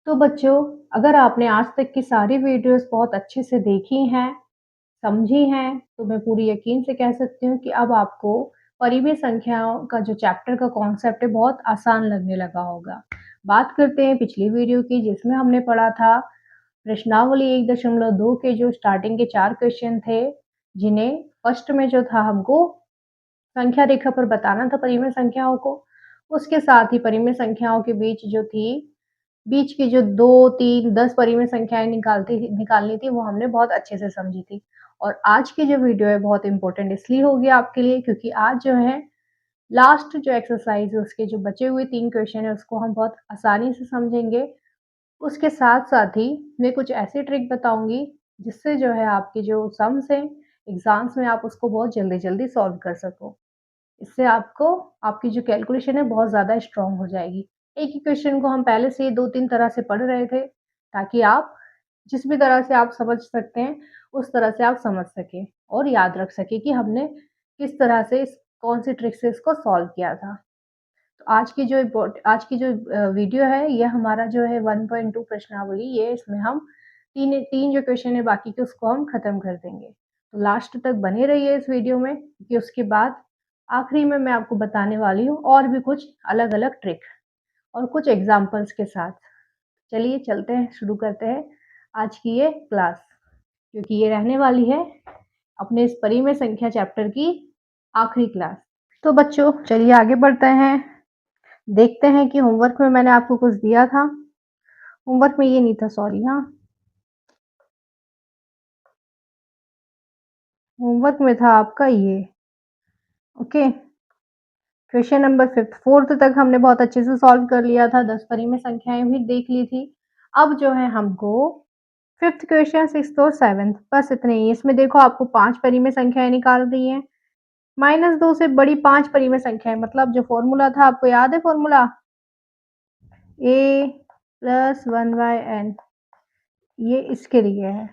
तो बच्चों, अगर आपने आज तक की सारी वीडियोस बहुत अच्छे से देखी हैं, समझी हैं, तो मैं पूरी यकीन से कह सकती हूँ कि अब आपको परिमेय संख्याओं का जो चैप्टर का कॉन्सेप्ट है बहुत आसान लगने लगा होगा। बात करते हैं पिछली वीडियो की जिसमें हमने पढ़ा था प्रश्नावली 1.2 के जो स्टार्टिंग के 4 क्वेश्चन थे, जिन्हें फर्स्ट में जो था हमको संख्या रेखा पर बताना था परिमेय संख्याओं को। उसके साथ ही परिमेय संख्याओं के बीच जो थी बीच की जो 2, 3, 10 परिमेय संख्याएँ निकालनी थी वो हमने बहुत अच्छे से समझी थी। और आज की जो वीडियो है बहुत इम्पोर्टेंट इसलिए होगी आपके लिए क्योंकि आज जो है लास्ट जो एक्सरसाइज़ है उसके जो बचे हुए 3 क्वेश्चन हैं उसको हम बहुत आसानी से समझेंगे। उसके साथ-साथ ही मैं कुछ ऐसी ट्रिक बताऊँगी जिससे जो है आपके जो सम्स हैं एग्ज़ाम्स में आप उसको बहुत जल्दी-जल्दी सॉल्व कर सको। इससे आपको आपकी जो कैलकुलेशन है बहुत ज़्यादा स्ट्रॉन्ग हो जाएगी। एक ही क्वेश्चन को हम पहले से ही 2-3 तरह से पढ़ रहे थे, ताकि आप जिस भी तरह से आप समझ सकते हैं, उस तरह से आप समझ सकें और याद रख सकें कि हमने किस तरह से इस कौन-सी ट्रिक से इसको सॉल्व किया था। तो आज की जो वीडियो है, ये हमारा जो है 1.2 प्रश्नावली, ये इसमें हम 3 जो क्वेश्चन है बाकी के उसको हम खत्म कर देंगे। तो लास्ट तक बने रहिए इस वीडियो में क्योंकि उसके बाद आखिरी में मैं आपको बताने वाली हूँ और भी कुछ अलग-अलग ट्रिक और कुछ एग्ज़ाम्पल्स के साथ। चलिए चलते हैं, शुरू करते हैं आज की ये क्लास, क्योंकि ये रहने वाली है अपने इस परिमेय संख्या चैप्टर की आखिरी क्लास। तो बच्चों चलिए आगे बढ़ते हैं। देखते हैं कि होमवर्क में मैंने आपको कुछ दिया था। होमवर्क में ये नहीं था, सॉरी। हाँ, होमवर्क में था आपका ये। ओके, क्वेश्चन नंबर 5 4th तक हमने बहुत अच्छे से सॉल्व कर लिया था, 10 परिमेय संख्याएँ भी देख ली थी। अब जो है हमको 5th क्वेश्चन, 6th और 7th बस इतने ही। इसमें देखो आपको 5 परिमेय संख्याएँ निकालनी है। -2 से बड़ी 5 परिमेय संख्याएँ, मतलब जो फ़ॉर्मूला था आपको याद है फ़ॉर्मूला? a + 1/n, ये इसके लिए है।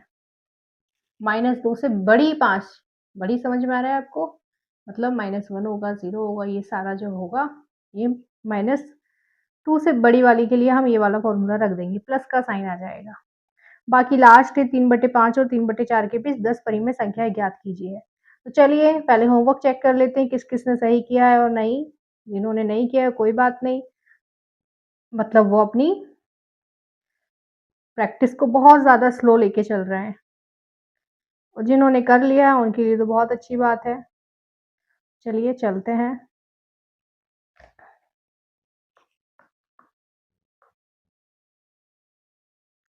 -2 से बड़ी 5, बड़ी समझ में आ रहा है आपको? मतलब -1 होगा, 0 होगा, ये सारा जो होगा, ये -2 से बड़ी वाली के लिए हम ये वाला फ़ॉर्मूला रख देंगे, प्लस का साइन आ जाएगा। बाकी लास्ट 3/5 और 3/4 के बीच 10 परिमेय संख्याएँ ज्ञात कीजिए। तो चलिए पहले होमवर्क चेक कर लेते हैं किस-किस ने सही किया है और नहीं। जिन्होंने नहीं किया है कोई बात नहीं, मतलब वो अपनी प्रैक्टिस को बहुत ज़्यादा स्लो लेके चल रहे हैं और जिन्होंने कर लिया है उनके लिए तो बहुत अच्छी बात है। चलिए चलते हैं।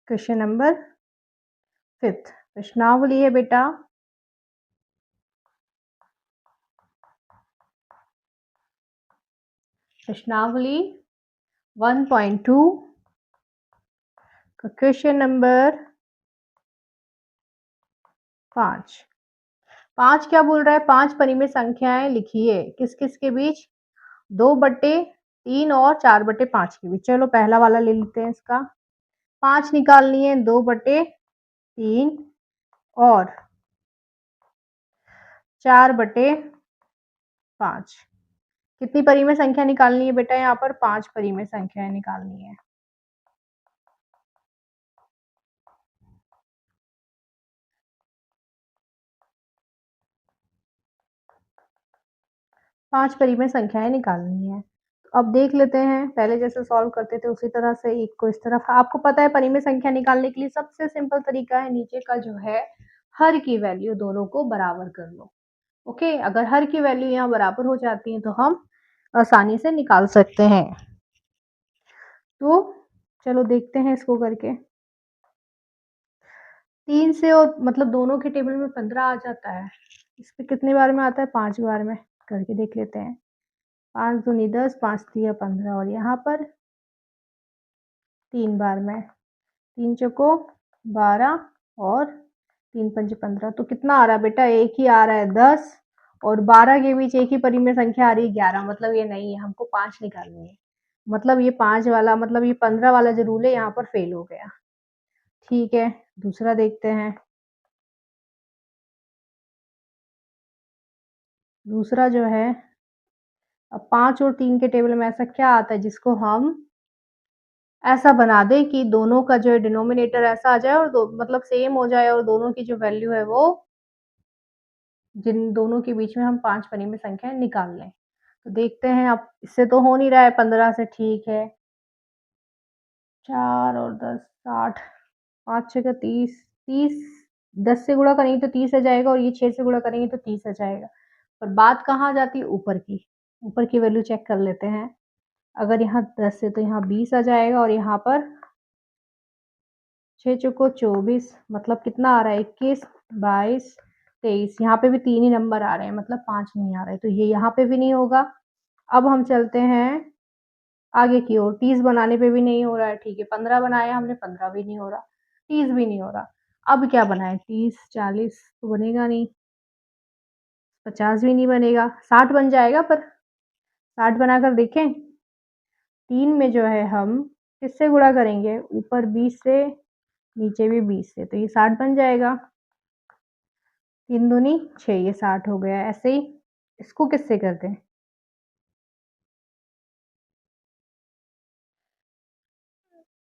क्वेश्चन नंबर 5th प्रश्नावली है बेटा। प्रश्नावली 1.2 का क्वेश्चन नंबर 5। 5 क्या बोल रहा है? 5 परिमेय संख्याएँ लिखिए। किस-किस के बीच? 2/3 और 4/5 के बीच। चलो पहला वाला ले लेते हैं इसका। 5 निकालनी है 2/3 और 4/5। कितनी परिमेय संख्या निकालनी है बेटा यहाँ पर? 5 परिमेय संख्याएँ निकालनी है। 5 परिमेय संख्याएँ निकालनी है। तो अब देख लेते हैं, पहले जैसे सॉल्व करते थे उसी तरह से एक को इस तरफ। आपको पता है परिमेय संख्या निकालने के लिए सबसे सिंपल तरीका है नीचे का जो है हर की वैल्यू दोनों को बराबर कर लो। ओके, अगर हर की वैल्यू यहाँ बराबर हो जाती है तो हम आसानी से निकाल सकते हैं। तो चलो देखते हैं इसको करके। 3 से और मतलब दोनों के टेबल में 15 आ जाता है। इस पे कितनी बार में आता है? 5 बार में। करके देख लेते हैं। 5 दूनी 10, 5 तिया 15 और यहाँ पर 3 बार में। 3 चौको 12 और 3 पंजे 15। तो कितना आ रहा है बेटा? एक ही आ रहा है 10 और 12 के बीच एक ही परिमेय संख्या आ रही है 11। मतलब ये नहीं है, हमको 5 निकालनी है। मतलब ये 5 वाला, मतलब ये 15 वाला जो रूल है यहाँ पर फेल हो गया। ठीक है, दूसरा देखते हैं। दूसरा जो है, अब 5 और 3 के टेबल में ऐसा क्या आता है जिसको हम ऐसा बना दें कि दोनों का जो है डिनोमिनेटर ऐसा आ जाए और दो मतलब सेम हो जाए और दोनों की जो वैल्यू है वो जिन दोनों के बीच में हम 5 परिमेय संख्याएँ निकाल लें। तो देखते हैं अब इससे तो हो नहीं रहा है 15 से ठीक है। 4 और 10 60 5 छः का 30 30 10 से गुणा करेंगे तो 30 आ जाएगा और ये 6 से गुणा करेंगे तो 30 आ जाएगा। पर बात कहाँ आ जाती है ऊपर की। ऊपर की वैल्यू चेक कर लेते हैं। अगर यहाँ 10 है तो यहाँ 20 आ जाएगा और यहाँ पर 6 चौको 24 मतलब कितना आ रहा है 21, 22, 23 यहाँ पे भी 3 ही नंबर आ रहे हैं मतलब 5 नहीं आ रहे तो ये यहाँ पे भी नहीं होगा। अब हम चलते हैं आगे की ओर 30 बनाने पे भी नहीं हो रहा है ठीक है 15 बनाया हमने 15 भी नहीं हो रहा 30 भी नहीं हो रहा। अब क्या बनाएं 30 40 तो बनेगा नहीं 50 भी नहीं बनेगा 60 बन जाएगा पर 60 बनाकर देखें 3 में जो है हम किससे गुणा करेंगे ऊपर 20 से नीचे भी 20 से तो ये 60 बन जाएगा 3 दूनी 6 ये 60 हो गया ऐसे ही इसको किससे करते हैं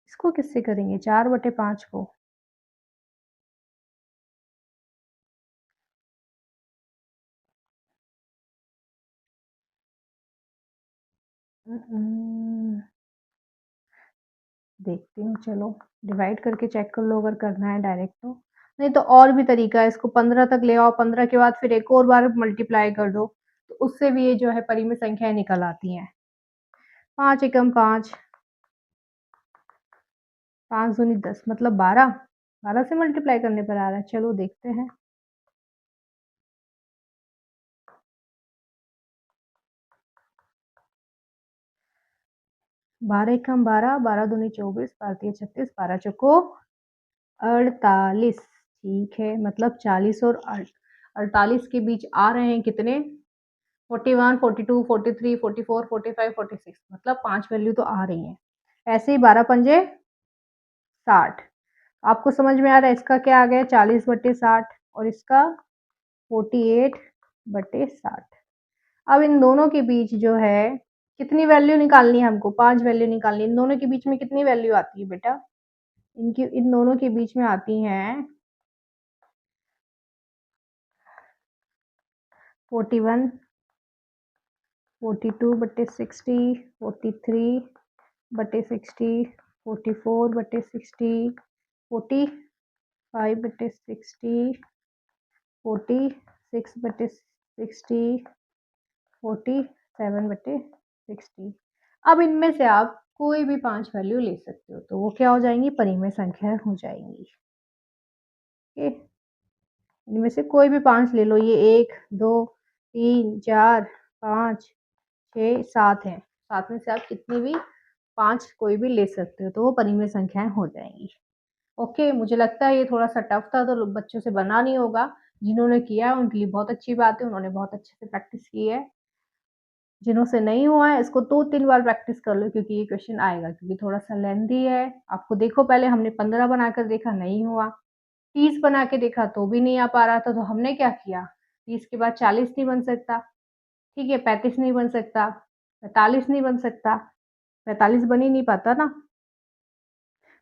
इसको किससे करेंगे 4/5 को देखती हूँ चलो डिवाइड करके चेक कर लो अगर करना है डायरेक्ट तो नहीं तो और भी तरीका है इसको 15 तक ले आओ 15 के बाद फिर एक और बार मल्टीप्लाई कर दो तो उससे भी ये जो है परिमित संख्याएं निकल आती हैं 5 एकम 5 5 दूनी 10 मतलब 12 से मल्टीप्लाई करने पर आ रहा है चलो देखते हैं 12 एकम 12 12 दूनी 24 12 36 12 चौको 48 ठीक है मतलब 40 और 48 के बीच आ रहे हैं कितने 41 42 43 44 45 46 मतलब 5 वैल्यू तो आ रही हैं ऐसे ही 12 पंजे 60 आपको समझ में आ रहा है इसका क्या आ गया 40/60 और इसका 48/60 अब इन दोनों के बीच जो है कितनी वैल्यू निकालनी है हमको 5 वैल्यू निकालनी है इन दोनों के बीच में कितनी वैल्यू आती है बेटा इनकी इन दोनों के बीच में आती हैं 41 42/60 43/60 44/60 45/60 46/60 47/60 अब इनमें से आप कोई भी 5 वैल्यू ले सकते हो तो वो क्या हो जाएंगी परिमेय संख्या हो जाएंगी ओके इनमें से कोई भी 5 ले लो ये 1 2 3 4 5 6 7 है 7 में से आप कितनी भी 5 कोई भी ले सकते हो तो वो परिमेय संख्याएं हो जाएंगी ओके मुझे लगता है ये थोड़ा सा टफ था तो बच्चों से बना नहीं होगा जिन्होंने किया है उनके लिए बहुत अच्छी बात है उन्होंने बहुत अच्छे से प्रैक्टिस की है जिन्हों से नहीं हुआ है इसको 2-3 बार प्रैक्टिस कर लो क्योंकि ये क्वेश्चन आएगा क्योंकि थोड़ा सा लेंथी है आपको देखो पहले हमने 15 बनाकर देखा नहीं हुआ 30 बना के देखा तो भी नहीं आ पा रहा था तो हमने क्या किया 30 के बाद 40 नहीं बन सकता ठीक है 35 नहीं बन सकता 45 नहीं बन सकता 45 बन ही नहीं पाता ना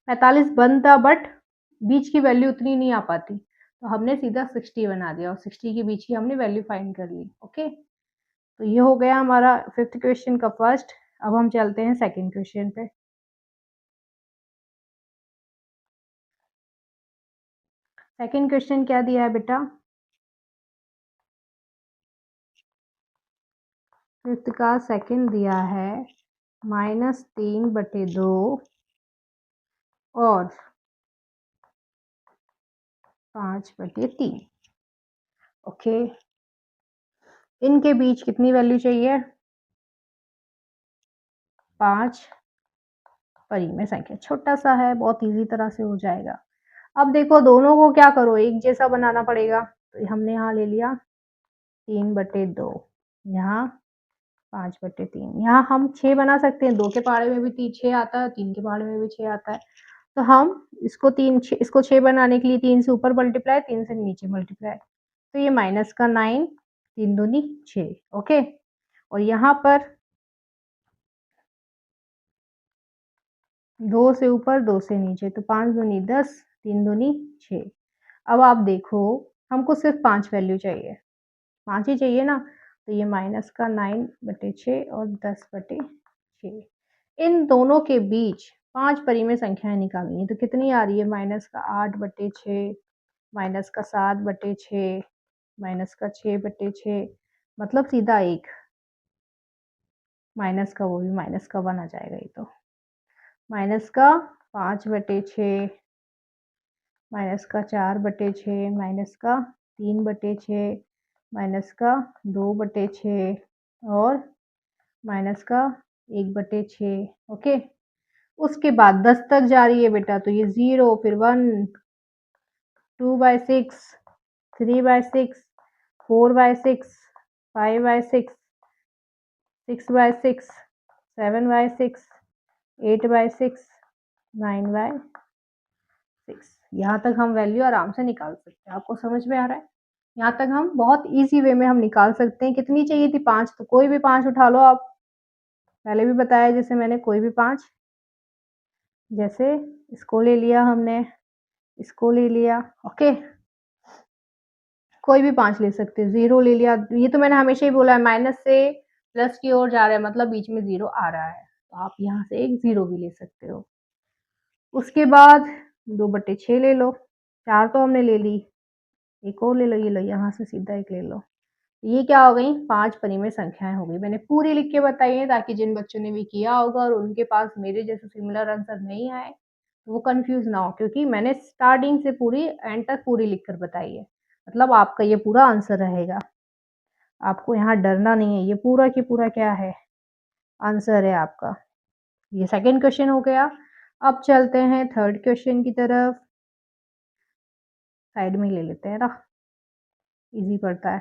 45 बनता बट बीच की वैल्यू उतनी नहीं आ पाती तो हमने सीधा 60 बना दिया और 60 के बीच की हमने वैल्यू फाइंड कर ली ओके तो ये हो गया हमारा 5th क्वेश्चन का फर्स्ट अब हम चलते हैं सेकंड क्वेश्चन पे सेकंड क्वेश्चन क्या दिया है बेटा 5th का सेकंड दिया है -3/2 और 5/3 ओके इनके बीच कितनी वैल्यू चाहिए 5 परिमेय संख्या छोटा सा है बहुत इजी तरह से हो जाएगा अब देखो दोनों को क्या करो एक जैसा बनाना पड़ेगा तो हमने यहाँ ले लिया 3/2 यहाँ 5/3 यहाँ हम 6 बना सकते हैं 2 के पहाड़े में भी 6 आता है 3 के पहाड़े में भी 6 आता है तो हम इसको 6 बनाने के लिए 3 से ऊपर मल्टीप्लाई 3 से नीचे मल्टीप्लाई तो ये माइनस का 9 3 दूनी 6 ओके और यहाँ पर 2 से ऊपर 2 से नीचे, तो 5 दूनी 10, 3 दूनी 6। अब आप देखो, हमको सिर्फ 5 वैल्यू चाहिए, 5 ही चाहिए ना, तो ये माइनस का 9/6 और 10/6। इन दोनों के बीच 5 परिमेय संख्याएं निकालनी है, तो कितनी आ रही है? माइनस का 8/6, माइनस का 7/6, माइनस का 6/6, मतलब सीधा 1, माइनस का वो भी माइनस का 1 आ जाएगा ये तो, माइनस का 5/6, माइनस का 4/6, माइनस का 3/6, माइनस का 2/6 और माइनस का 1/6। ओके, उसके बाद 10 तक जा रही है बेटा, तो ये 0, फिर 1, 2/6, 3/6, 4/6, 5/6, 6/6, 7/6, 8/6, 9/6। यहाँ तक हम वैल्यू आराम से निकाल सकते हैं। आपको समझ में आ रहा है? यहाँ तक हम बहुत ईजी वे में हम निकाल सकते हैं। कितनी चाहिए थी? 5, तो कोई भी 5 उठा लो आप। पहले भी बताया जैसे मैंने, कोई भी 5, जैसे इसको ले लिया हमने, इसको ले लिया। ओके, कोई भी 5 ले सकते हैं, 0 ले लिया। ये तो मैंने हमेशा ही बोला है, माइनस से प्लस की ओर जा रहा है, मतलब बीच में 0 आ रहा है, तो आप यहाँ से एक 0 भी ले सकते हो। उसके बाद 2/6 ले लो, 4 तो हमने ले ली, एक और ले लो, ये लो, यहाँ से सीधा एक ले लो। ये क्या हो गई? 5 परिमेय संख्याएं हो गई। मैंने पूरी लिख के बताई है, ताकि जिन बच्चों ने भी किया होगा और उनके पास मेरे जैसे सिमिलर आंसर नहीं आए, वो कंफ्यूज ना हो, क्योंकि मैंने स्टार्टिंग से पूरी एंड तक पूरी लिखकर बताई है। मतलब आपका ये पूरा आंसर रहेगा, आपको यहाँ डरना नहीं है, ये पूरा की पूरा क्या है? आंसर है आपका। ये सेकंड क्वेश्चन हो गया। अब चलते हैं थर्ड क्वेश्चन की तरफ। साइड में ले लेते हैं ना, इजी पड़ता है।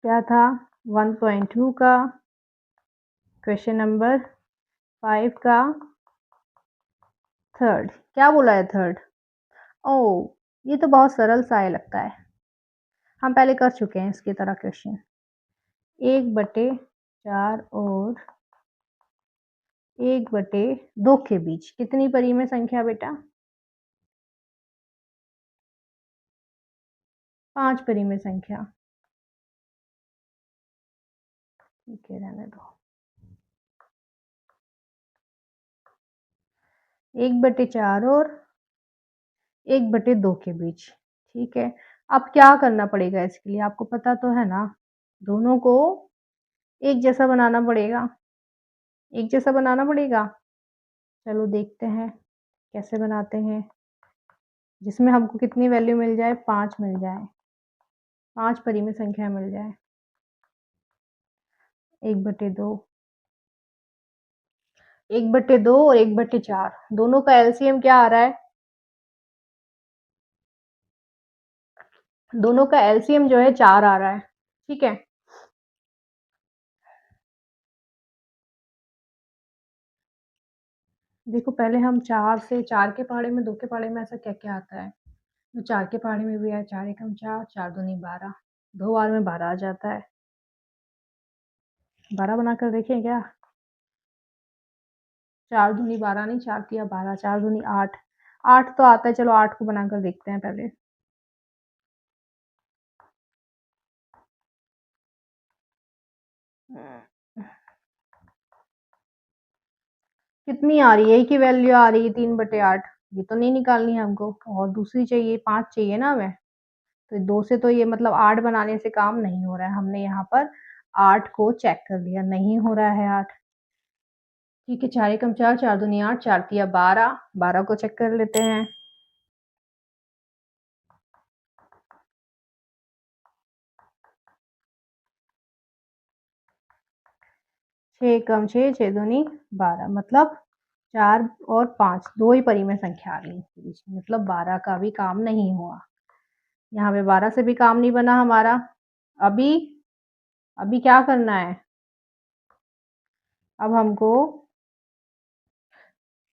क्या था? 1.2 का क्वेश्चन नंबर 5 का थर्ड। क्या बोला है थर्ड? ओह, ये तो बहुत सरल सा है लगता है, हम पहले कर चुके हैं इसकी तरह क्वेश्चन। 1/4 और 1/2 के बीच कितनी परिमेय संख्या बेटा? 5 परिमेय संख्या। ठीक है, रहने दो। 1/4 और 1/2 के बीच। ठीक है, अब क्या करना पड़ेगा इसके लिए? आपको पता तो है ना, दोनों को एक जैसा बनाना पड़ेगा, एक जैसा बनाना पड़ेगा। चलो देखते हैं कैसे बनाते हैं, जिसमें हमको कितनी वैल्यू मिल जाए? 5 मिल जाए, 5 परिमेय संख्या मिल जाए। 1/2, 1/2 और 1/4, दोनों का एलसीएम क्या आ रहा है? दोनों का एलसीएम जो है 4 आ रहा है। ठीक है, देखो पहले हम 4 से, 4 के पहाड़े में, 2 के पहाड़े में ऐसा क्या-क्या आता है? तो 4 के पहाड़े में भी है, 4 एकम 4, 4 दूनी 12, 2 बार में 12 आ जाता है। 12 बनाकर देखें क्या? 4 दूनी 12 नहीं, 4 तिया 12, 4 दूनी 8, 8 तो आता है। चलो 8 को बनाकर देखते हैं पहले। कितनी आ रही है? एक ही वैल्यू आ रही है, 3/8। ये तो नहीं निकालनी है हमको, और दूसरी चाहिए, 5 चाहिए ना हमें। तो 2 से तो ये मतलब 8 बनाने से काम नहीं हो रहा है। हमने यहाँ पर 8 को चेक कर लिया, नहीं हो रहा है 8। ठीक है, 4 एकम 4, 4 दूनी 8, 4 तिया 12, 12 को चेक कर लेते हैं। 6 एकम 6, 6 दूनी 12, मतलब 4 और 5 2 ही परिमेय संख्या आ गई बीच में, मतलब 12 का भी काम नहीं हुआ। यहाँ पे 12 से भी काम नहीं बना हमारा। अभी अभी क्या करना है? अब हमको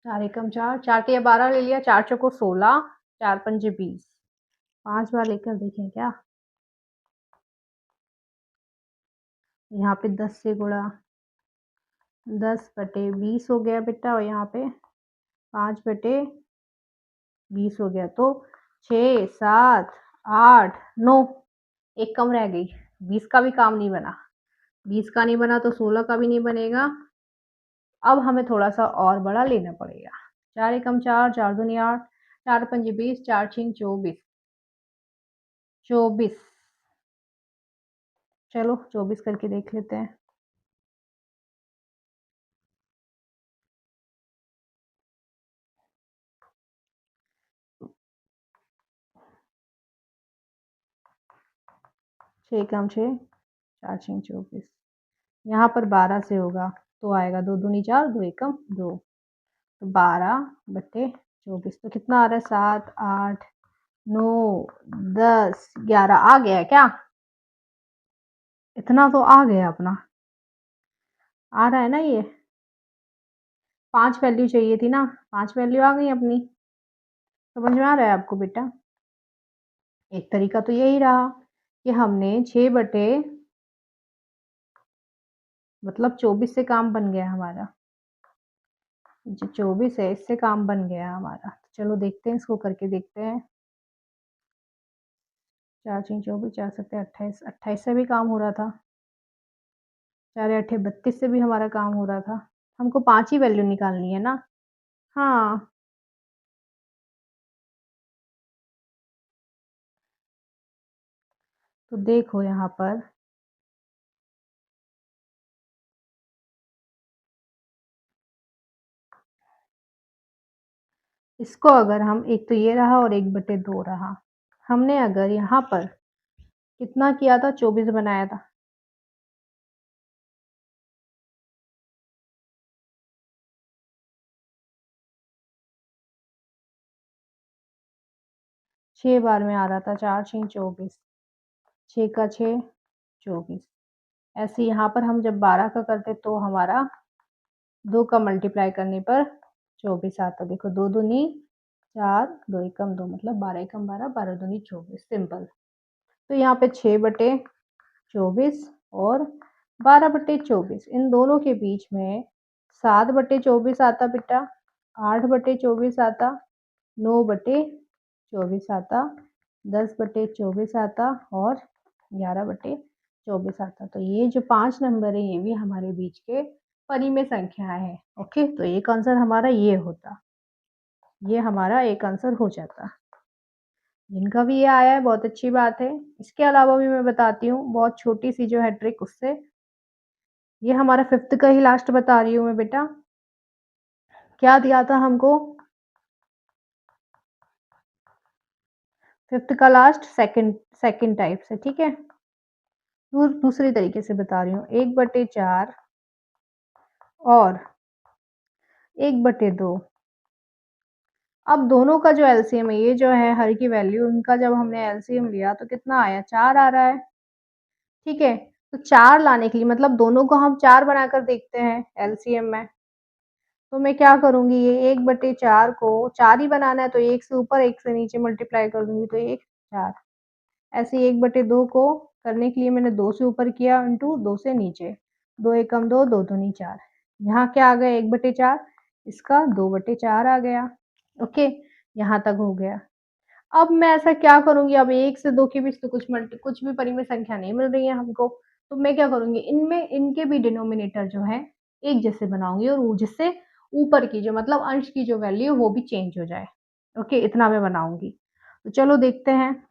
4 एकम 4, 4 तिया 12 ले लिया, 4 चौको 16, 4 पंजे 20, 5 बार लेकर देखें क्या? यहाँ पे 10 से गुणा, 10/20 हो गया बेटा, और यहाँ पे 5/20 हो गया। तो 6, 7, 8, 9, एक कम रह गई। 20 का भी काम नहीं बना। 20 का नहीं बना तो 16 का भी नहीं बनेगा। अब हमें थोड़ा सा और बड़ा लेना पड़ेगा। 4 एकम 4, 4 दूनी 8, 4 पंजे 20, 4 छीं 24। 24, चलो 24 करके देख लेते हैं। छः एकम 6, 4 छीं 24। यहाँ पर 12 से होगा तो आएगा 2 दूनी 4, 2 एकम 2, तो 12/24। तो कितना आ रहा है? 7, 8, 9, 10, 11 आ गया क्या? इतना तो आ गया अपना। आ रहा है ना ये? 5 वैल्यू चाहिए थी ना, 5 वैल्यू आ गई अपनी। समझ में आ रहा है आपको बेटा? एक तरीका तो यही रहा कि हमने 6 बटे मतलब 24 से काम बन गया हमारा। जो 24 है इससे काम बन गया हमारा। तो चलो देखते हैं, इसको करके देखते हैं। 4 छीं 24, 4 सत्ते 28, 28 से भी काम हो रहा था। 4 अट्ठे 32 से भी हमारा काम हो रहा था। हमको 5 ही वैल्यू निकालनी है ना? हाँ, तो देखो यहाँ पर इसको अगर हम, एक तो ये रहा और 1/2 रहा, हमने अगर यहाँ पर कितना किया था? 24 बनाया था। 6 बार में आ रहा था। 4 छीं 24, 6 का 6 24। ऐसे यहाँ पर हम जब 12 का करते तो हमारा 2 का मल्टीप्लाई करने पर 24 आता। देखो 2 दूनी 4, 2 एकम 2, मतलब 12 एकम 12, 12 दूनी 24, सिंपल। तो यहाँ पे 6/24 और 12/24, इन दोनों के बीच में 7/24 आता बेटा, 8/24 आता, 9/24 आता, 10/24 आता और 11/24 आता। तो ये जो 5 नंबर है ये भी हमारे बीच के परिमेय संख्या है। ओके, तो एक आंसर हमारा ये होता, ये हमारा एक आंसर हो जाता। जिनका भी ये आया है बहुत अच्छी बात है। इसके अलावा भी मैं बताती हूँ बहुत छोटी सी जो है ट्रिक उससे। ये हमारा 5th का ही लास्ट बता रही हूँ मैं बेटा। क्या दिया था हमको? 5th का लास्ट सेकंड सेकंड टाइप से, ठीक है। दूसरी तरीके से बता रही हूँ। 1/4 और 1/2। अब दोनों का जो एलसीएम है, ये जो है हर की वैल्यू, इनका जब हमने एलसीएम लिया तो कितना आया? 4 आ रहा है, ठीक है। तो 4 लाने के लिए मतलब दोनों को हम 4 बनाकर देखते हैं एलसीएम में। तो मैं क्या करूँगी, ये 1/4 को 4 ही बनाना है तो 1 से ऊपर 1 से नीचे मल्टीप्लाई कर दूँगी तो 1 4। ऐसे ही 1/2 को करने के लिए मैंने 2 से ऊपर किया इंटू 2 से नीचे। 2 एकम 2, 2 दूनी 4। यहाँ क्या आ गया? 1/4, इसका 2/4 आ गया। ओके, यहाँ तक हो गया। अब मैं ऐसा क्या करूँगी, अब 1 से 2 के बीच तो कुछ भी परिमेय संख्या नहीं मिल रही है हमको। तो मैं क्या करूँगी, इनमें इनके भी डिनोमिनेटर जो है एक जैसे बनाऊँगी, और वो जिससे ऊपर की जो मतलब अंश की जो वैल्यू है वो भी चेंज हो जाए। ओके, इतना मैं बनाऊँगी। तो चलो देखते हैं।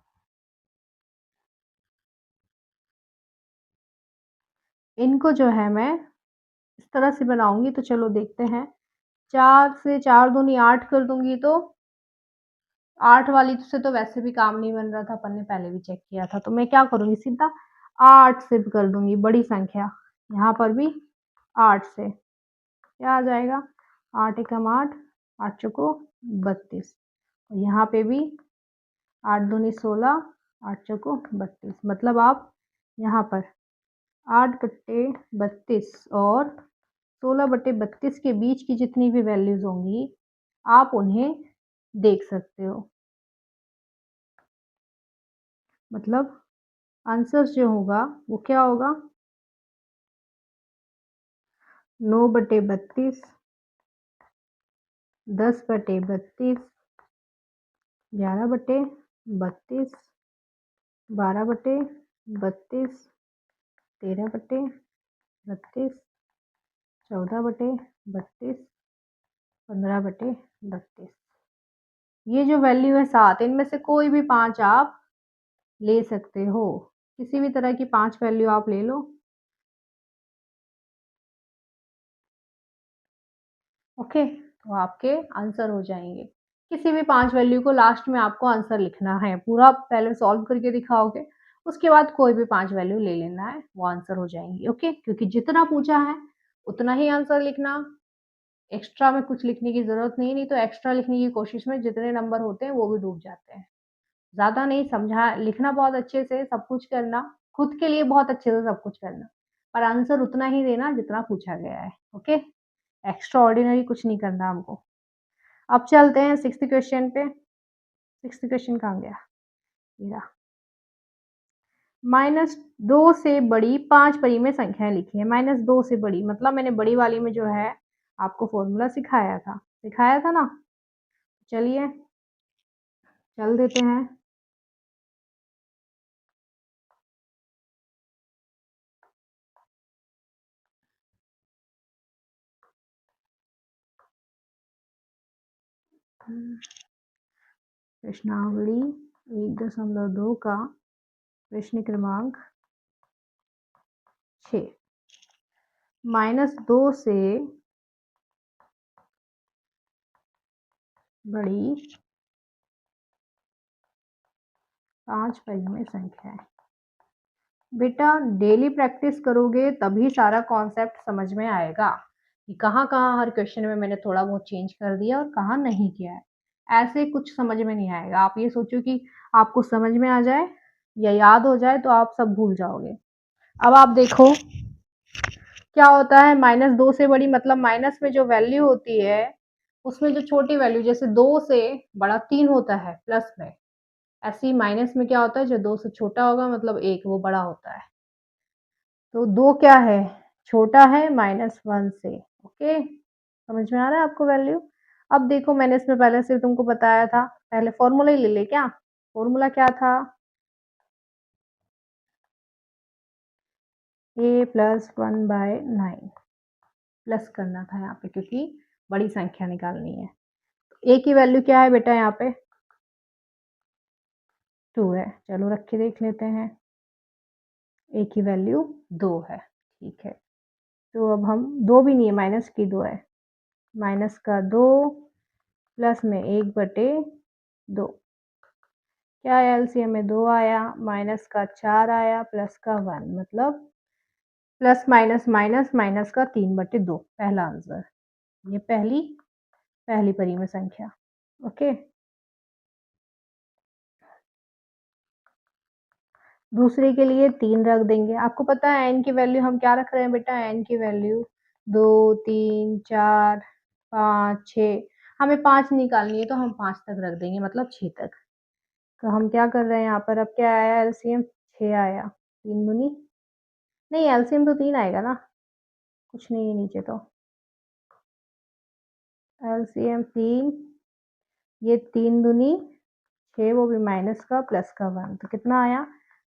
इनको जो है मैं इस तरह से बनाऊँगी, तो चलो देखते हैं। 4 से 4 दूनी 8 कर दूँगी तो 8 वाली से तो वैसे भी काम नहीं बन रहा था, अपन ने पहले भी चेक किया था। तो मैं क्या करूँगी, सीधा 8 से कर दूँगी बड़ी संख्या। यहाँ पर भी 8 से क्या आ जाएगा? 8 एकम 8, 8 चौको 32, और यहाँ पे भी 8 दूनी 16, 8 चौको 32। मतलब आप यहाँ पर 8/32 और 16/32 के बीच की जितनी भी वैल्यूज़ होंगी, आप उन्हें देख सकते हो। मतलब आंसर जो होगा वो क्या होगा? 9/32, 10/32, 11/32, 12/32, 13/32, 14/32, 15/32। ये जो वैल्यू है 7, इनमें से कोई भी 5 आप ले सकते हो। किसी भी तरह की 5 वैल्यू आप ले लो। ओके, तो आपके आंसर हो जाएँगे। किसी भी 5 वैल्यू को लास्ट में आपको आंसर लिखना है। पूरा पहले सॉल्व करके दिखाओगे, उसके बाद कोई भी 5 वैल्यू ले लेना है, वो आंसर हो जाएँगी। ओके, क्योंकि जितना पूछा है, उतना ही आंसर लिखना। एक्स्ट्रा में कुछ लिखने की ज़रूरत नहीं तो एक्स्ट्रा लिखने की कोशिश में जितने नंबर होते हैं, वो भी डूब जाते हैं। ज़्यादा नहीं समझा लिखना बहुत अच्छे से, सब कुछ करना, खुद के लिए बहुत अच्छे से सब कुछ करना, पर आंसर उतना ही देना जितना पूछा गया है। ओके, एक्स्ट्रा ऑर्डिनरी कुछ नहीं करना हमको। अब चलते हैं 6th क्वेश्चन पे। 6th क्वेश्चन कहाँ गया? ये रहा। -2 से बड़ी 5 परिमेय संख्याएँ लिखी हैं। -2 से बड़ी मतलब मैंने बड़ी वाली में जो है आपको फ़ॉर्मूला सिखाया था ना? चलिए, चल देते हैं। प्रश्नावली 1.2 का प्रश्न क्रमांक 6। -2 से बड़ी 5 परिमेय संख्याएँ। बेटा डेली प्रैक्टिस करोगे तभी सारा कॉन्सेप्ट समझ में आएगा कि कहाँ-कहाँ हर क्वेश्चन में मैंने थोड़ा बहुत चेंज कर दिया और कहाँ नहीं किया है। ऐसे कुछ समझ में नहीं आएगा। आप ये सोचो कि आपको समझ में आ जाए या याद हो जाए तो आप सब भूल जाओगे। अब आप देखो क्या होता है -2 से बड़ी मतलब माइनस में जो वैल्यू होती है, उसमें जो छोटी वैल्यू जैसे 2 से बड़ा 3 होता है प्लस में, ऐसे ही माइनस में क्या होता है जो 2 से छोटा होगा मतलब 1 वो बड़ा होता है। तो 2 क्या है? छोटा है -1 से। ओके, समझ में आ रहा है आपको वैल्यू? अब देखो मैंने इसमें पहले से तुमको बताया था, पहले फ़ॉर्मूला ही ले लें क्या? फ़ॉर्मूला क्या था? a + 1/9 प्लस करना था यहाँ पे क्योंकि बड़ी संख्या निकालनी है। a की वैल्यू क्या है बेटा यहाँ पे? 2 है। चलो रख के देख लेते हैं। a की वैल्यू 2 है, ठीक है। तो अब हम 2 भी नहीं है, माइनस की 2 है। माइनस का 2 प्लस में 1/2 क्या आया एलसीएम में 2 आया, माइनस का 4 आया, प्लस का 1 मतलब प्लस माइनस माइनस माइनस का 3/2 पहला आंसर। ये पहली परिमेय संख्या। ओके, दूसरे के लिए 3 रख देंगे। आपको पता है n की वैल्यू हम क्या रख रहे हैं बेटा? n की वैल्यू 2, 3, 4, 5, 6 हमें 5 निकालनी है तो हम 5 तक रख देंगे मतलब 6 तक। तो हम क्या कर रहे हैं यहाँ पर अब क्या आया एलसीएम 6 आया। 3 दूनी नहीं एलसीएम तो 3 आएगा ना, कुछ नहीं है नीचे तो। एलसीएम 3 ये 3 दूनी 6 वो भी माइनस का प्लस का 1 तो कितना आया?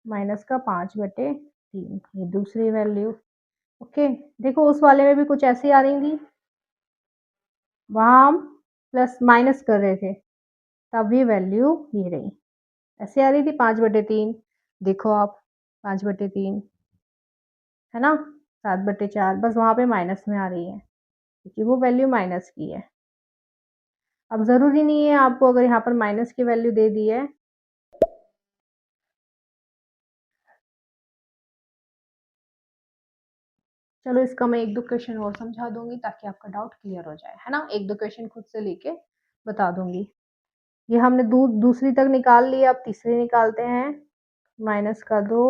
माइनस का 5/3 ये दूसरी वैल्यू। ओके, देखो उस वाले में भी कुछ ऐसी आ रही थी, वहाँ हम प्लस माइनस कर रहे थे तब ये वैल्यू ये रही। ऐसे आ रही थी 5/3 देखो आप 5/3 है ना, 7/4 बस वहाँ पे माइनस में आ रही है क्योंकि वो वैल्यू माइनस की है। अब ज़रूरी नहीं है आपको अगर यहाँ पर माइनस की वैल्यू दे दी है चलो इसका मैं 1-2 क्वेश्चन और समझा दूँगी ताकि आपका डाउट क्लियर हो जाए, है ना? 1-2 क्वेश्चन खुद से लेके बता दूँगी। ये हमने दूसरी तक निकाल ली, अब तीसरी निकालते हैं। माइनस का 2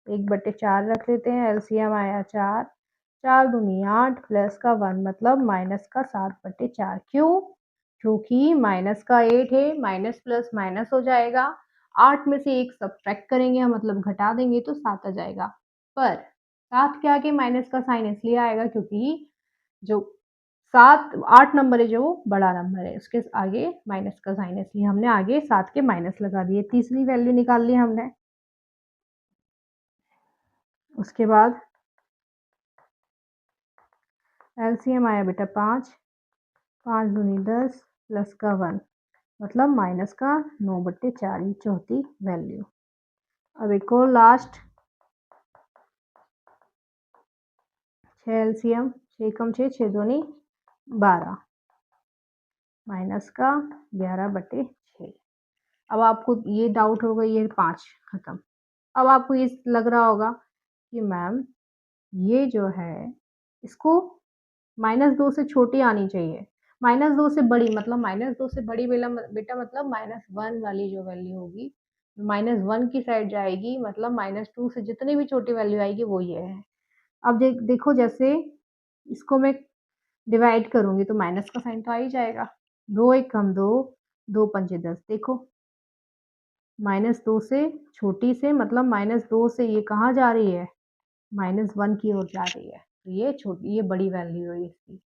1/4 रख लेते हैं, एलसीएम आया 4, 4 दूनी 8 प्लस का 1 मतलब माइनस का 7/4 क्यों? क्योंकि माइनस का 8 है, माइनस प्लस माइनस हो जाएगा, 8 में से 1 सब्ट्रैक्ट करेंगे हम मतलब घटा देंगे तो 7 आ जाएगा। पर 7 के आगे माइनस का साइन इसलिए आएगा क्योंकि जो 8 नंबर है जो वो बड़ा नंबर है, उसके आगे माइनस का साइन है, इसलिए हमने आगे 7 के माइनस लगा दिए। तीसरी वैल्यू निकाल ली हमने। उसके बाद एलसीएम आया बेटा 5, 5 दूनी 10 प्लस का 1 मतलब माइनस का 9/4, ये चौथी वैल्यू। अब एक और लास्ट 6 एलसीएम, 6 कम 6, 6 दूनी 12 माइनस का 11/6। अब आपको ये डाउट होगा, ये 5 खत्म। अब आपको ये लग रहा होगा कि मैम ये जो है इसको -2 से छोटी आनी चाहिए, -2 से बड़ी, मतलब -2 से बड़ी बेटा मतलब -1 वाली जो वैल्यू होगी -1 की साइड जाएगी, मतलब -2 से जितनी भी छोटी वैल्यू आएगी वो ये है। अब देखो जैसे इसको मैं डिवाइड करूंगी तो माइनस का साइन तो आ ही जाएगा। 2 1 कम 2, 2 पंचे 10, देखो -2 से छोटी से मतलब -2 से ये कहाँ जा रही है, -1 की ओर जा रही है, तो ये छोटी, ये बड़ी वैल्यू है इसकी।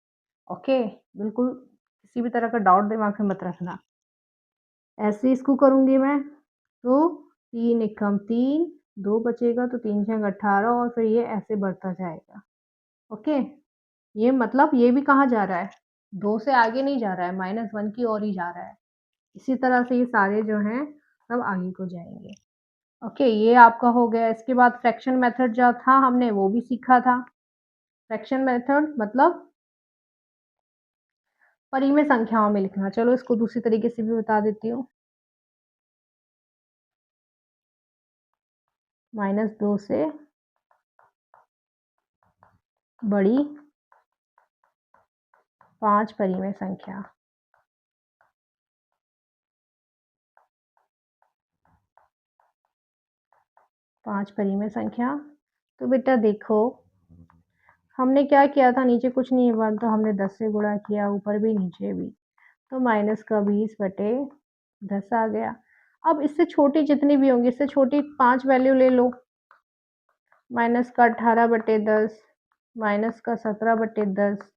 ओके, बिल्कुल किसी भी तरह का डाउट दिमाग में मत रखना। ऐसे इसको करूंगी मैं तो 3 एकम 3, 2 बचेगा तो 3 छंग 18 और फिर ये ऐसे बढ़ता जाएगा। ओके, ये मतलब ये भी कहाँ जा रहा है, 2 से आगे नहीं जा रहा है, -1 की ओर ही जा रहा है। इसी तरह से ये सारे जो हैं सब आगे को जाएंगे। ओके, ये आपका हो गया। इसके बाद फ्रैक्शन मेथड जो था हमने वो भी सीखा था। फ्रैक्शन मेथड मतलब परिमेय संख्याओं में लिखना। चलो इसको दूसरी तरीके से भी बता देती हूँ। -2 से बड़ी 5 परिमेय संख्या। पांच परिमेय संख्या। तो बेटा देखो हमने क्या किया था, नीचे कुछ नहीं है तो हमने 10 से गुणा किया, ऊपर भी नीचे भी, तो माइनस का 20/10 आ गया। अब इससे छोटी जितनी भी होंगी, इससे छोटी 5 वैल्यू ले लो। माइनस का 18/10, माइनस का 17/10,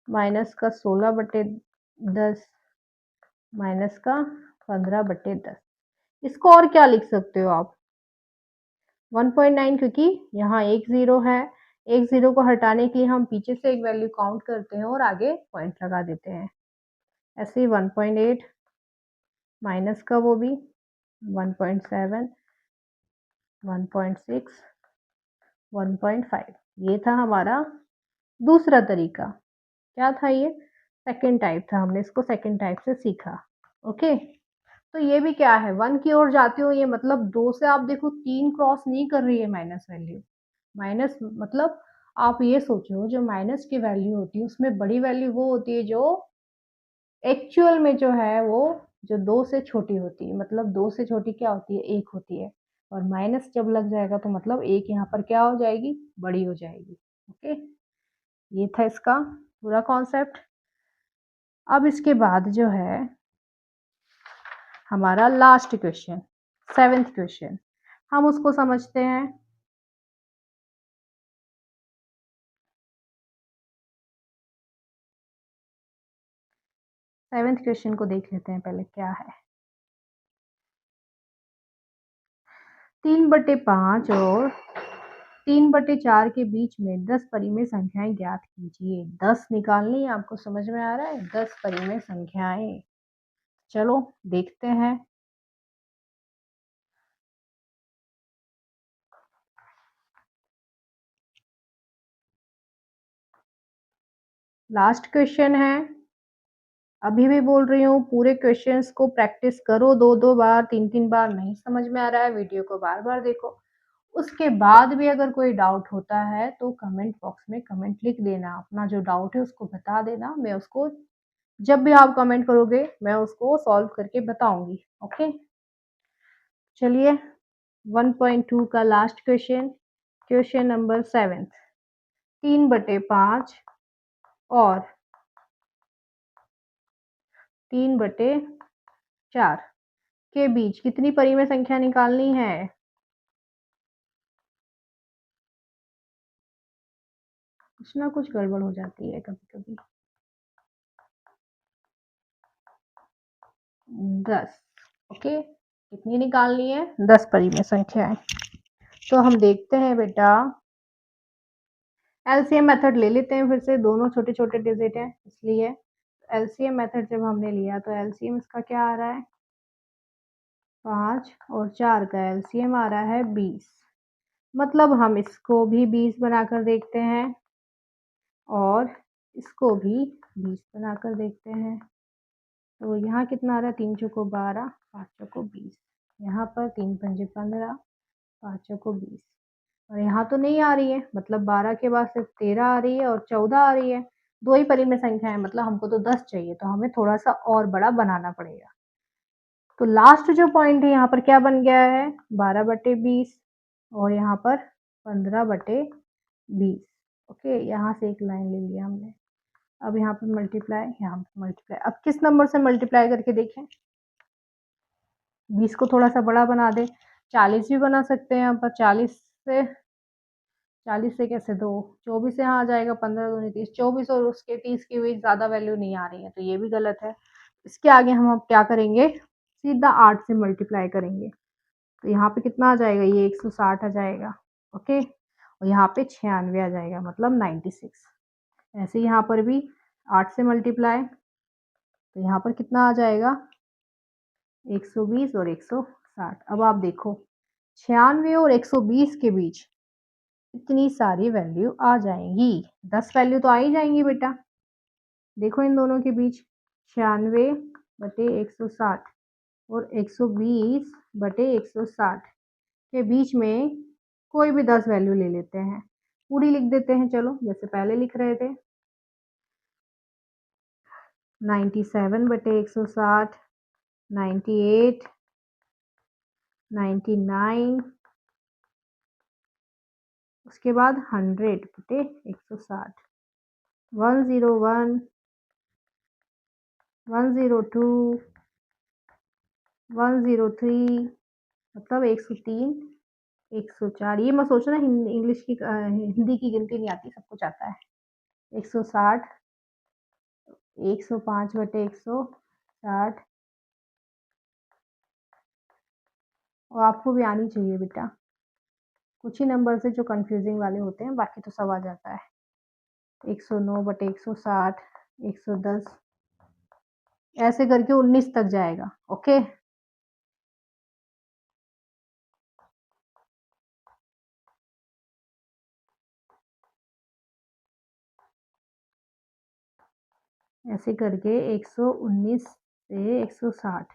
माइनस का 16/10, माइनस का 15/10। इसको और क्या लिख सकते हो आप, 1.9, क्योंकि यहाँ एक जीरो है, एक जीरो को हटाने के लिए हम पीछे से एक वैल्यू काउंट करते हैं और आगे पॉइंट लगा देते हैं। ऐसे ही 1.8 माइनस का वो भी 1.7, 1.6, 1.5। ये था हमारा दूसरा तरीका। क्या था ये, सेकेंड टाइप था, हमने इसको सेकेंड टाइप से सीखा। ओके, तो ये भी क्या है, 1 की ओर जाते हो, ये मतलब 2 से आप देखो 3 क्रॉस नहीं कर रही है माइनस वैल्यू। माइनस मतलब आप ये सोचो जो माइनस की वैल्यू होती है उसमें बड़ी वैल्यू वो होती है जो एक्चुअल में जो है वो जो 2 से छोटी होती है, मतलब 2 से छोटी क्या होती है, 1 होती है, और माइनस जब लग जाएगा तो मतलब 1 यहाँ पर क्या हो जाएगी, बड़ी हो जाएगी। ओके, ये था इसका पूरा कॉन्सेप्ट। अब इसके बाद जो है हमारा लास्ट क्वेश्चन, 7th क्वेश्चन, हम उसको समझते हैं। 7th क्वेश्चन को देख लेते हैं पहले क्या है। 3/5 और 3/4 के बीच में 10 परिमेय संख्याएं ज्ञात कीजिए। 10 निकालनी है आपको, समझ में आ रहा है, 10 परिमेय संख्याएं। चलो देखते हैं। लास्ट क्वेश्चन है, अभी भी बोल रही हूँ पूरे क्वेश्चंस को प्रैक्टिस करो, 2-2 बार 3-3 बार। नहीं समझ में आ रहा है वीडियो को बार बार देखो। उसके बाद भी अगर कोई डाउट होता है तो कमेंट बॉक्स में कमेंट लिख देना, अपना जो डाउट है उसको बता देना, मैं उसको जब भी आप कमेंट करोगे मैं उसको सॉल्व करके बताऊंगी। ओके, चलिए 1.2 का लास्ट क्वेश्चन, क्वेश्चन नंबर 7। 3/5 और 3/4 के बीच कितनी परिमेय संख्या निकालनी है। कुछ ना कुछ गड़बड़ हो जाती है कभी-कभी। 10 ओके, कितनी निकालनी है? 10 परिमेय संख्याएँ। तो हम देखते हैं बेटा, एलसीएम मेथड ले लेते हैं फिर से, दोनों छोटे-छोटे डिजिट हैं इसलिए। एलसीएम मेथड जब हमने लिया तो एलसीएम इसका क्या आ रहा है? 5 और 4 का एलसीएम आ रहा है 20। मतलब हम इसको भी 20 बनाकर देखते हैं और इसको भी 20 बनाकर देखते हैं। तो यहाँ कितना आ रहा है? 3 चौको 12, 5 चौको 20। यहाँ पर 3 पंजे 15, 5 चौको 20 और यहाँ तो नहीं आ रही है, मतलब 12 के बाद सिर्फ 13 आ रही है और 14 आ रही है। 2 ही परिमेय संख्या है, मतलब हमको तो 10 चाहिए, तो हमें थोड़ा-सा और बड़ा बनाना पड़ेगा। तो लास्ट जो पॉइंट है यहाँ पर क्या बन गया है? 12/20 और यहाँ पर 15/20। ओके, यहाँ से एक लाइन ले लिया हमने। अब यहाँ पे मल्टीप्लाई, यहाँ पे मल्टीप्लाई। अब किस नंबर से मल्टीप्लाई करके देखें? 20 को थोड़ा-सा बड़ा बना दें, 40 भी बना सकते हैं यहाँ पर। 40 से कैसे 2, 24 यहाँ आ जाएगा, 15 दूनी 30, 24 और उसके 30 की भी ज़्यादा वैल्यू नहीं आ रही है, तो ये भी गलत है। इसके आगे हम अब क्या करेंगे? सीधा 8 से मल्टीप्लाई करेंगे। तो यहाँ पे कितना आ जाएगा? ये 160 आ जाएगा, ओके। और यहाँ पे 96 आ जाएगा, मतलब 96। ऐसे ही यहाँ पर भी 8 से मल्टीप्लाई, तो यहाँ पर कितना आ जाएगा? 120 और 160। अब आप देखो, 96 और 120 के बीच इतनी सारी वैल्यू आ जाएंगी। 10 वैल्यू तो आ ही जाएंगी बेटा। देखो इन दोनों के बीच, 96/160 और 120/160 के बीच में कोई भी 10 वैल्यू ले लेते हैं। पूरी लिख देते हैं, चलो जैसे पहले लिख रहे थे। 97/160, 98, 99, उसके बाद 100/160, 101, 102, 103, मतलब 103, 104। ये मत सोचना इंग्लिश की हिंदी की गिनती नहीं आती, सब कुछ आता है। 160, 105/160, और आपको भी आनी चाहिए बेटा। कुछ ही नंबर से जो कंफ्यूजिंग वाले होते हैं, बाकी तो सब आ जाता है। 109/160, 110, ऐसे करके 19 तक जाएगा, ओके। ऐसे करके 119 से 160।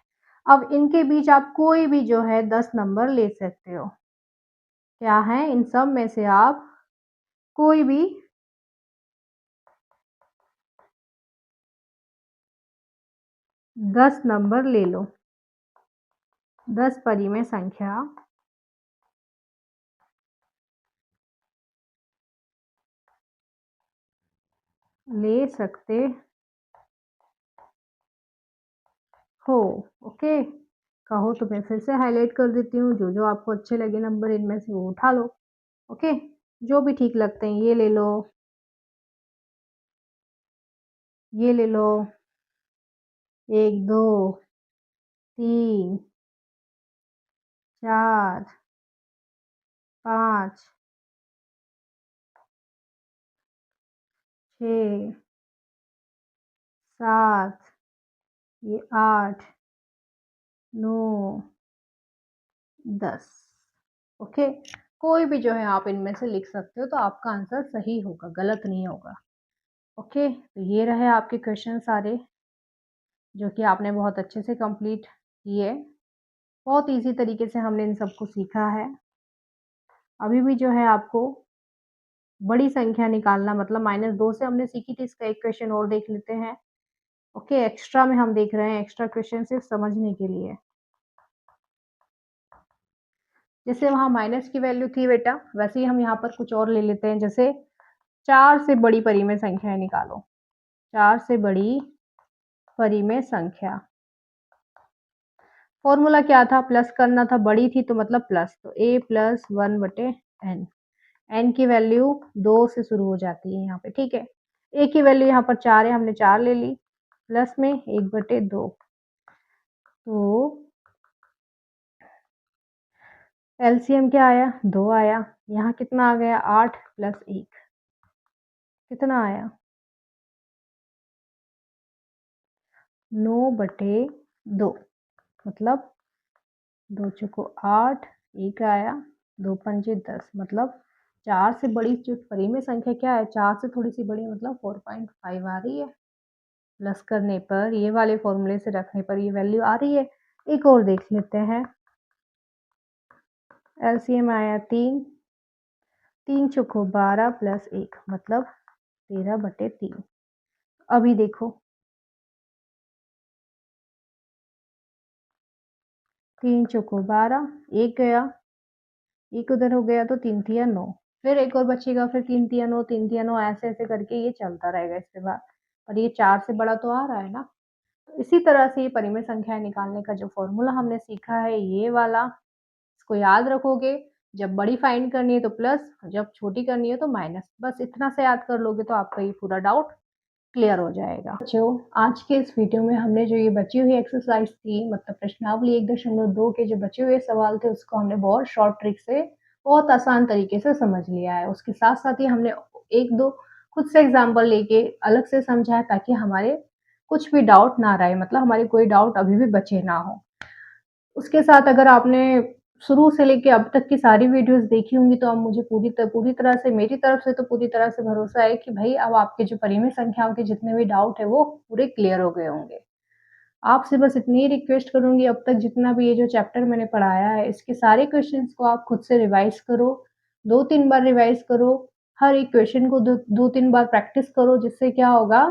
अब इनके बीच आप कोई भी जो है 10 नंबर ले सकते हो। क्या है? इन सब में से आप कोई भी 10 नंबर ले लो। 10 परिमेय संख्या ले सकते हो, ओके। कहो तो मैं फिर से हाईलाइट कर देती हूँ, जो आपको अच्छे लगे नंबर इनमें से वो उठा लो, ओके। जो भी ठीक लगते हैं, ये ले लो, ये ले लो, 1, 2, 3, 4, 5, 6, 7, ये 8, 9, 10, ओके। कोई भी जो है आप इनमें से लिख सकते हो, तो आपका आंसर सही होगा, गलत नहीं होगा, ओके। तो ये रहे आपके क्वेश्चन सारे, जो कि आपने बहुत अच्छे से कंप्लीट किए। बहुत ईज़ी तरीके से हमने इन सबको सीखा है। अभी भी जो है आपको बड़ी संख्या निकालना, मतलब -2 से हमने सीखी थी, इसका एक क्वेश्चन और देख लेते हैं, ओके। एक्स्ट्रा में हम देख रहे हैं, एक्स्ट्रा क्वेश्चन सिर्फ समझने के लिए। जैसे वहाँ माइनस की वैल्यू थी बेटा, वैसे ही हम यहाँ पर कुछ और ले लेते हैं। जैसे 4 से बड़ी परिमेय संख्याएँ निकालो। 4 से बड़ी परिमेय संख्या, फॉर्मूला क्या था? प्लस करना था, बड़ी थी तो मतलब प्लस, तो a + 1/n। n की वैल्यू 2 से शुरू हो जाती है यहाँ पे, ठीक है। a की वैल्यू यहाँ पर 4 है, हमने 4 ले ली, प्लस में 1/2। तो एलसीएम क्या आया? 2 आया। यहाँ कितना आ गया? 8 + 1 कितना आया? 9/2 मतलब 2 चौको 8, 1 आया, 2 पंजे 10 मतलब 4 से बड़ी जो परिमेय संख्या क्या है? 4 से थोड़ी-सी बड़ी मतलब 4.5 आ रही है। प्लस करने पर ये वाले फॉर्मूले से रखने पर ये वैल्यू आ रही है। एक और देख लेते हैं। एलसीएम आया 3, 3 चौको 12 + 1 मतलब 13/3। अभी देखो 3 चौको 12, 1 गया, 1 उधर हो गया तो 3 तिया 9, फिर एक और बचेगा, फिर 3 तिया 9, 3 तिया 9 ऐसे-ऐसे करके ये चलता रहेगा इसके बाद। और ये 4 से बड़ा तो आ रहा है ना। तो इसी तरह से ये परिमेय संख्याएँ निकालने का जो फ़ॉर्मूला हमने सीखा है ये वाला, इसको याद रखोगे। जब बड़ी फाइंड करनी है तो प्लस, जब छोटी करनी है तो माइनस। बस इतना से याद कर लोगे तो आपका ये पूरा डाउट क्लियर हो जाएगा। बच्चों, आज के इस वीडियो में हमने जो ये बची हुई एक्सरसाइज थी, मतलब प्रश्नावली 1.2 के जो बचे हुए सवाल थे, उसको हमने बहुत शॉर्ट ट्रिक से, बहुत आसान तरीके से समझ लिया है। उसके साथ-साथ ही हमने 1-2 खुद से एग्ज़ाम्पल लेके अलग से समझा है, ताकि हमारे कुछ भी डाउट ना रहे, मतलब हमारे कोई डाउट अभी भी बचे ना हो। उसके साथ अगर आपने शुरू से लेके अब तक की सारी वीडियोज़ देखी होंगी, तो अब मुझे पूरी तरह से, मेरी तरफ से तो पूरी तरह से भरोसा है कि भई अब आपके जो परिमेय संख्याओं के जितने भी डाउट हैं, वो पूरे क्लियर हो गए होंगे। आपसे बस इतनी ही रिक्वेस्ट करूँगी, अब तक जितना भी ये जो चैप्टर मैंने पढ़ाया है, इसके सारे क्वेश्चंस को आप खुद से रिवाइज़ करो, 2-3 बार रिवाइज़ करो, हर एक क्वेश्चन को 2-3 बार प्रैक्टिस करो, जिससे क्या होगा,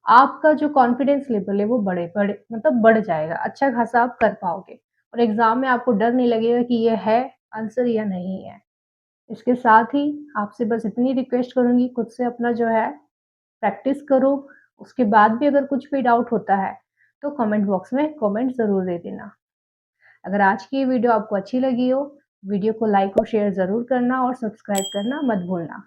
आपका जो कॉन्फिडेंस लेवल है वो बढ़ जाएगा, अच्छा खासा आप कर पाओगे और एग्ज़ाम में आपको डर नहीं लगेगा कि ये है आंसर या नहीं है। इसके साथ ही आपसे बस इतनी रिक्वेस्ट करूँगी, खुद से अपना जो है प्रैक्टिस करो, उसके बाद भी अगर कुछ भी डाउट होता है, तो कमेंट बॉक्स में कमेंट ज़रूर दे देना। अगर आज की ये वीडियो आपको अच्छी लगी हो, वीडियो को लाइक और शेयर ज़रूर करना और सब्सक्राइब करना मत भूलना।